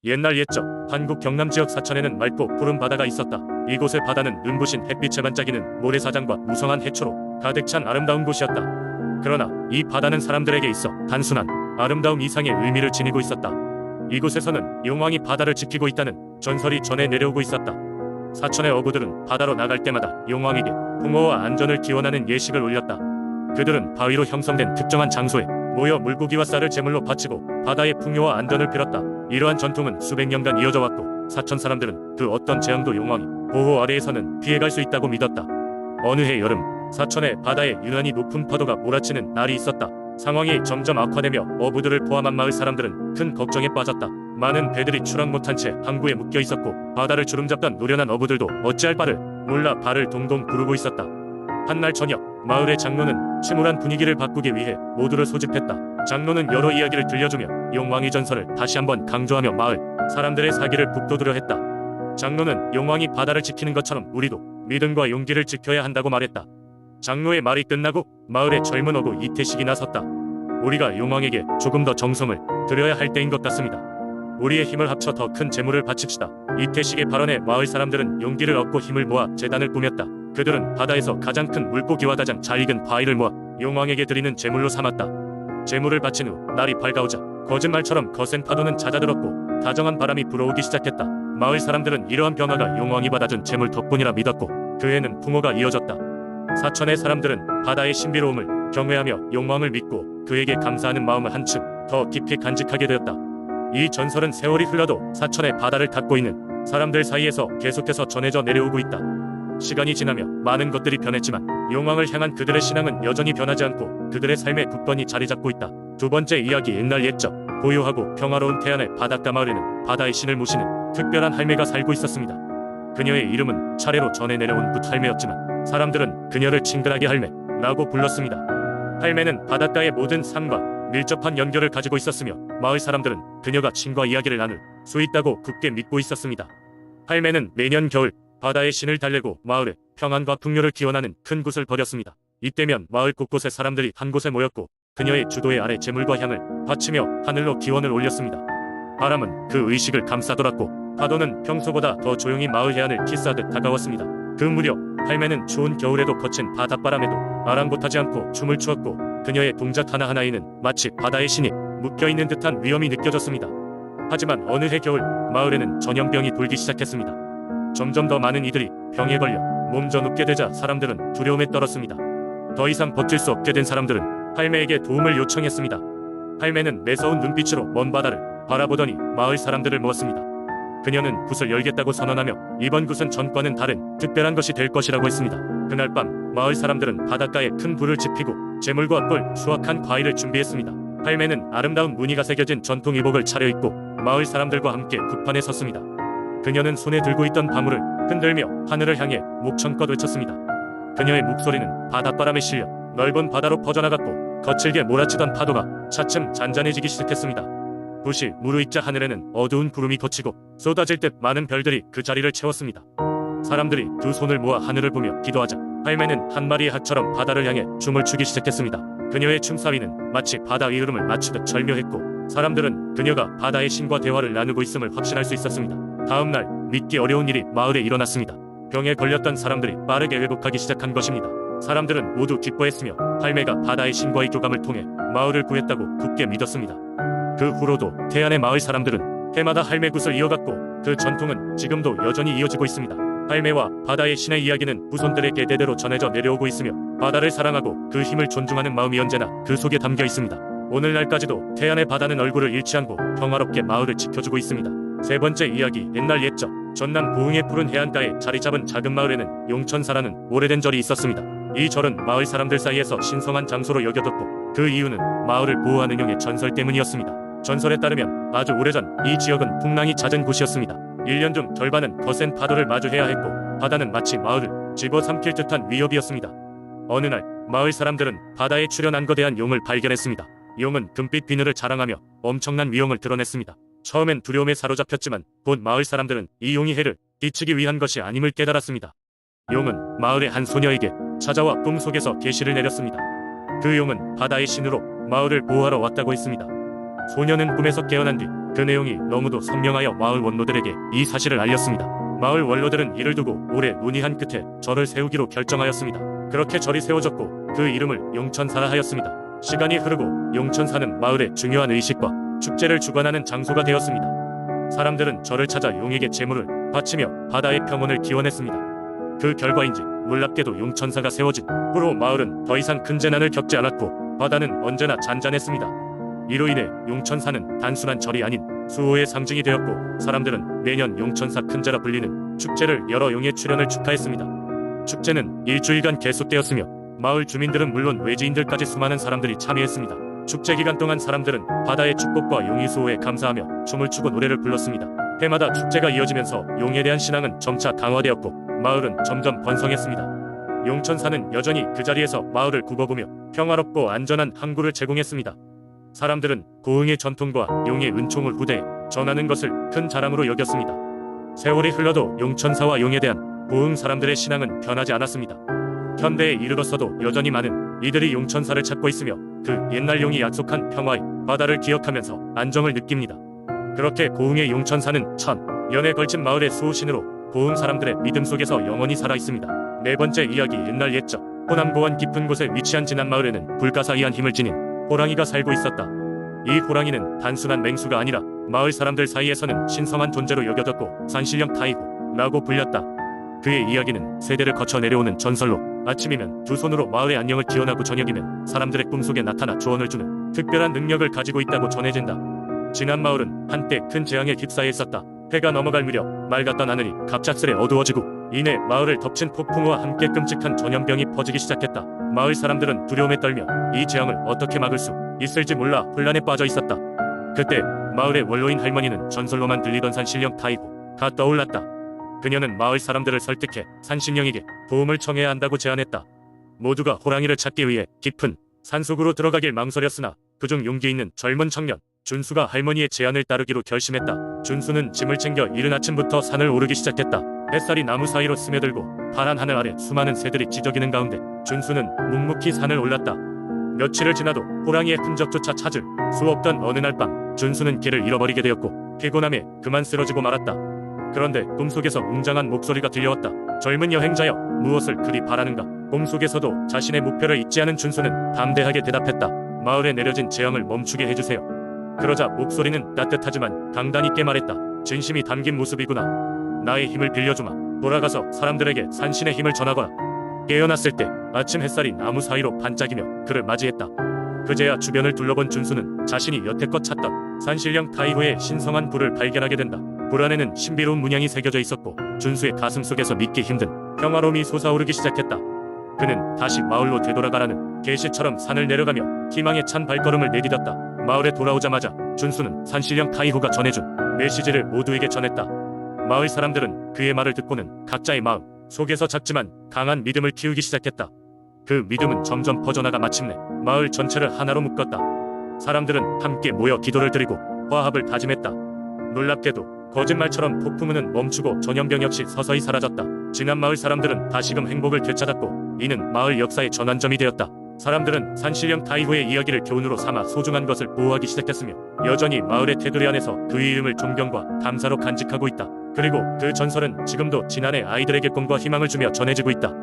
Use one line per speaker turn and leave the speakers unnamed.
옛날 옛적 한국 경남 지역 사천에는 맑고 푸른 바다가 있었다. 이곳의 바다는 눈부신 햇빛에 반짝이는 모래사장과 무성한 해초로 가득 찬 아름다운 곳이었다. 그러나 이 바다는 사람들에게 있어 단순한 아름다움 이상의 의미를 지니고 있었다. 이곳에서는 용왕이 바다를 지키고 있다는 전설이 전해 내려오고 있었다. 사천의 어부들은 바다로 나갈 때마다 용왕에게 풍어와 안전을 기원하는 예식을 올렸다. 그들은 바위로 형성된 특정한 장소에 모여 물고기와 쌀을 제물로 바치고 바다의 풍요와 안전을 빌었다. 이러한 전통은 수백 년간 이어져 왔고 사천 사람들은 그 어떤 재앙도 용왕이 보호 아래에서는 피해갈 수 있다고 믿었다. 어느 해 여름, 사천의 바다에 유난히 높은 파도가 몰아치는 날이 있었다. 상황이 점점 악화되며 어부들을 포함한 마을 사람들은 큰 걱정에 빠졌다. 많은 배들이 출항 못한 채 항구에 묶여 있었고 바다를 주름잡던 노련한 어부들도 어찌할 바를 몰라 발을 동동 구르고 있었다. 한날 저녁, 마을의 장로는 침울한 분위기를 바꾸기 위해 모두를 소집했다. 장로는 여러 이야기를 들려주며 용왕의 전설을 다시 한번 강조하며 마을 사람들의 사기를 북돋우려 했다. 장로는 용왕이 바다를 지키는 것처럼 우리도 믿음과 용기를 지켜야 한다고 말했다. 장로의 말이 끝나고 마을의 젊은 어부 이태식이 나섰다. 우리가 용왕에게 조금 더 정성을 들여야 할 때인 것 같습니다. 우리의 힘을 합쳐 더 큰 재물을 바칩시다. 이태식의 발언에 마을 사람들은 용기를 얻고 힘을 모아 제단을 꾸몄다. 그들은 바다에서 가장 큰 물고기와 가장 잘 익은 과일을 모아 용왕에게 드리는 제물로 삼았다. 제물을 바친 후 날이 밝아오자 거짓말처럼 거센 파도는 잦아들었고 다정한 바람이 불어오기 시작했다. 마을 사람들은 이러한 변화가 용왕이 받아준 제물 덕분이라 믿었고 그 해는 풍어가 이어졌다. 사천의 사람들은 바다의 신비로움을 경외하며 용왕을 믿고 그에게 감사하는 마음을 한층 더 깊이 간직하게 되었다. 이 전설은 세월이 흘러도 사천의 바다를 갖고 있는 사람들 사이에서 계속해서 전해져 내려오고 있다. 시간이 지나며 많은 것들이 변했지만 용왕을 향한 그들의 신앙은 여전히 변하지 않고 그들의 삶에 굳건히 자리 잡고 있다. 두 번째 이야기. 옛날 옛적 고요하고 평화로운 태안의 바닷가 마을에는 바다의 신을 모시는 특별한 할매가 살고 있었습니다. 그녀의 이름은 차례로 전해 내려온 붓할매였지만 사람들은 그녀를 친근하게 할매라고 불렀습니다. 할매는 바닷가의 모든 삶과 밀접한 연결을 가지고 있었으며 마을 사람들은 그녀가 신과 이야기를 나눌 수 있다고 굳게 믿고 있었습니다. 할매는 매년 겨울 바다의 신을 달래고 마을의 평안과 풍요를 기원하는 큰 굿을 벌였습니다. 이때면 마을 곳곳의 사람들이 한 곳에 모였고 그녀의 주도의 아래 제물과 향을 바치며 하늘로 기원을 올렸습니다. 바람은 그 의식을 감싸돌았고 파도는 평소보다 더 조용히 마을 해안을 키스하듯 다가왔습니다. 그 무렵 할매는 추운 겨울에도 거친 바닷바람에도 아랑곳하지 않고 춤을 추었고 그녀의 동작 하나하나에는 마치 바다의 신이 묶여있는 듯한 위험이 느껴졌습니다. 하지만 어느 해 겨울 마을에는 전염병이 돌기 시작했습니다. 점점 더 많은 이들이 병에 걸려 몸져 눕게 되자 사람들은 두려움에 떨었습니다. 더 이상 버틸 수 없게 된 사람들은 할매에게 도움을 요청했습니다. 할매는 매서운 눈빛으로 먼 바다를 바라보더니 마을 사람들을 모았습니다. 그녀는 굿을 열겠다고 선언하며 이번 굿은 전과는 다른 특별한 것이 될 것이라고 했습니다. 그날 밤 마을 사람들은 바닷가에 큰 불을 지피고 제물과 꿀, 수확한 과일을 준비했습니다. 할매는 아름다운 무늬가 새겨진 전통 의복을 차려입고 마을 사람들과 함께 굿판에 섰습니다. 그녀는 손에 들고 있던 방울을 흔들며 하늘을 향해 목청껏 외쳤습니다. 그녀의 목소리는 바닷바람에 실려 넓은 바다로 퍼져나갔고 거칠게 몰아치던 파도가 차츰 잔잔해지기 시작했습니다. 굿이 무르익자 하늘에는 어두운 구름이 걷히고 쏟아질 듯 많은 별들이 그 자리를 채웠습니다. 사람들이 두 손을 모아 하늘을 보며 기도하자 할매는 한 마리의 학처럼 바다를 향해 춤을 추기 시작했습니다. 그녀의 춤사위는 마치 바다의 흐름을 맞추듯 절묘했고 사람들은 그녀가 바다의 신과 대화를 나누고 있음을 확신할 수 있었습니다. 다음 날 믿기 어려운 일이 마을에 일어났습니다. 병에 걸렸던 사람들이 빠르게 회복하기 시작한 것입니다. 사람들은 모두 기뻐했으며 할매가 바다의 신과의 교감을 통해 마을을 구했다고 굳게 믿었습니다. 그 후로도 태안의 마을 사람들은 해마다 할매 굿을 이어갔고 그 전통은 지금도 여전히 이어지고 있습니다. 할매와 바다의 신의 이야기는 후손들에게 대대로 전해져 내려오고 있으며 바다를 사랑하고 그 힘을 존중하는 마음이 언제나 그 속에 담겨 있습니다. 오늘날까지도 태안의 바다는 얼굴을 잃지 않고 평화롭게 마을을 지켜주고 있습니다. 세 번째 이야기. 옛날 옛적 전남 고흥의 푸른 해안가에 자리 잡은 작은 마을에는 용천사라는 오래된 절이 있었습니다. 이 절은 마을 사람들 사이에서 신성한 장소로 여겨졌고 그 이유는 마을을 보호하는 용의 전설 때문이었습니다. 전설에 따르면 아주 오래전 이 지역은 풍랑이 잦은 곳이었습니다. 1년 중 절반은 거센 파도를 마주해야 했고 바다는 마치 마을을 집어삼킬 듯한 위협이었습니다. 어느 날 마을 사람들은 바다에 출현한 거대한 용을 발견했습니다. 용은 금빛 비늘을 자랑하며 엄청난 위용을 드러냈습니다. 처음엔 두려움에 사로잡혔지만 곧 마을 사람들은 이 용이 해를 끼치기 위한 것이 아님을 깨달았습니다. 용은 마을의 한 소녀에게 찾아와 꿈속에서 계시를 내렸습니다. 그 용은 바다의 신으로 마을을 보호하러 왔다고 했습니다. 소녀는 꿈에서 깨어난 뒤 그 내용이 너무도 선명하여 마을 원로들에게 이 사실을 알렸습니다. 마을 원로들은 이를 두고 오래 논의한 끝에 절을 세우기로 결정하였습니다. 그렇게 절이 세워졌고 그 이름을 용천사라 하였습니다. 시간이 흐르고 용천사는 마을의 중요한 의식과 축제를 주관하는 장소가 되었습니다. 사람들은 절을 찾아 용에게 제물을 바치며 바다의 평온을 기원했습니다. 그 결과인지 놀랍게도 용천사가 세워진 후로 마을은 더 이상 큰 재난을 겪지 않았고 바다는 언제나 잔잔했습니다. 이로 인해 용천사는 단순한 절이 아닌 수호의 상징이 되었고 사람들은 매년 용천사 큰제라 불리는 축제를 열어 용의 출현을 축하했습니다. 축제는 일주일간 계속되었으며 마을 주민들은 물론 외지인들까지 수많은 사람들이 참여했습니다. 축제 기간 동안 사람들은 바다의 축복과 용의 수호에 감사하며 춤을 추고 노래를 불렀습니다. 해마다 축제가 이어지면서 용에 대한 신앙은 점차 강화되었고 마을은 점점 번성했습니다. 용천사는 여전히 그 자리에서 마을을 굽어보며 평화롭고 안전한 항구를 제공했습니다. 사람들은 고흥의 전통과 용의 은총을 후대에 전하는 것을 큰 자랑으로 여겼습니다. 세월이 흘러도 용천사와 용에 대한 고흥 사람들의 신앙은 변하지 않았습니다. 현대에 이르렀어도 여전히 많은 이들이 용천사를 찾고 있으며 그 옛날 용이 약속한 평화의 바다를 기억하면서 안정을 느낍니다. 그렇게 고흥의 용천사는 1000년에 걸친 마을의 수호신으로 고흥 사람들의 믿음 속에서 영원히 살아있습니다. 네 번째 이야기. 옛날 옛적 호남고원 깊은 곳에 위치한 진안 마을에는 불가사의한 힘을 지닌 호랑이가 살고 있었다. 이 호랑이는 단순한 맹수가 아니라 마을 사람들 사이에서는 신성한 존재로 여겨졌고 산신령 타이구라고 불렸다. 그의 이야기는 세대를 거쳐 내려오는 전설로 아침이면 두 손으로 마을의 안녕을 기원하고 저녁이면 사람들의 꿈속에 나타나 조언을 주는 특별한 능력을 가지고 있다고 전해진다. 진안 마을은 한때 큰 재앙에 휩싸여 있었다. 해가 넘어갈 무렵 맑았던 하늘이 갑작스레 어두워지고 이내 마을을 덮친 폭풍우와 함께 끔찍한 전염병이 퍼지기 시작했다. 마을 사람들은 두려움에 떨며 이 재앙을 어떻게 막을 수 있을지 몰라 혼란에 빠져 있었다. 그때 마을의 원로인 할머니는 전설로만 들리던 산신령 타이구가 떠올랐다. 그녀는 마을 사람들을 설득해 산신령에게 도움을 청해야 한다고 제안했다. 모두가 호랑이를 찾기 위해 깊은 산속으로 들어가길 망설였으나 그중 용기 있는 젊은 청년 준수가 할머니의 제안을 따르기로 결심했다. 준수는 짐을 챙겨 이른 아침부터 산을 오르기 시작했다. 햇살이 나무 사이로 스며들고 파란 하늘 아래 수많은 새들이 지저귀는 가운데 준수는 묵묵히 산을 올랐다. 며칠을 지나도 호랑이의 흔적조차 찾을 수 없던 어느 날 밤 준수는 길을 잃어버리게 되었고 피곤함에 그만 쓰러지고 말았다. 그런데 꿈속에서 웅장한 목소리가 들려왔다. 젊은 여행자여, 무엇을 그리 바라는가? 꿈속에서도 자신의 목표를 잊지 않은 준수는 담대하게 대답했다. 마을에 내려진 재앙을 멈추게 해주세요. 그러자 목소리는 따뜻하지만 강단 있게 말했다. 진심이 담긴 모습이구나. 나의 힘을 빌려주마. 돌아가서 사람들에게 산신의 힘을 전하거라. 깨어났을 때 아침 햇살이 나무 사이로 반짝이며 그를 맞이했다. 그제야 주변을 둘러본 준수는 자신이 여태껏 찾던 산신령 타이구의 신성한 불을 발견하게 된다. 불 안에는 신비로운 문양이 새겨져 있었고 준수의 가슴 속에서 믿기 힘든 평화로움이 솟아오르기 시작했다. 그는 다시 마을로 되돌아가라는 계시처럼 산을 내려가며 희망에 찬 발걸음을 내디뎠다. 마을에 돌아오자마자 준수는 산신령 타이구가 전해준 메시지를 모두에게 전했다. 마을 사람들은 그의 말을 듣고는 각자의 마음 속에서 작지만 강한 믿음을 키우기 시작했다. 그 믿음은 점점 퍼져나가 마침내 마을 전체를 하나로 묶었다. 사람들은 함께 모여 기도를 드리고 화합을 다짐했다. 놀랍게도 거짓말처럼 폭풍우는 멈추고 전염병 역시 서서히 사라졌다. 진안 마을 사람들은 다시금 행복을 되찾았고 이는 마을 역사의 전환점이 되었다. 사람들은 산신령 타이구의 이야기를 교훈으로 삼아 소중한 것을 보호하기 시작했으며 여전히 마을의 테두리 안에서 그의 이름을 존경과 감사로 간직하고 있다. 그리고 그 전설은 지금도 진안의 아이들에게 꿈과 희망을 주며 전해지고 있다.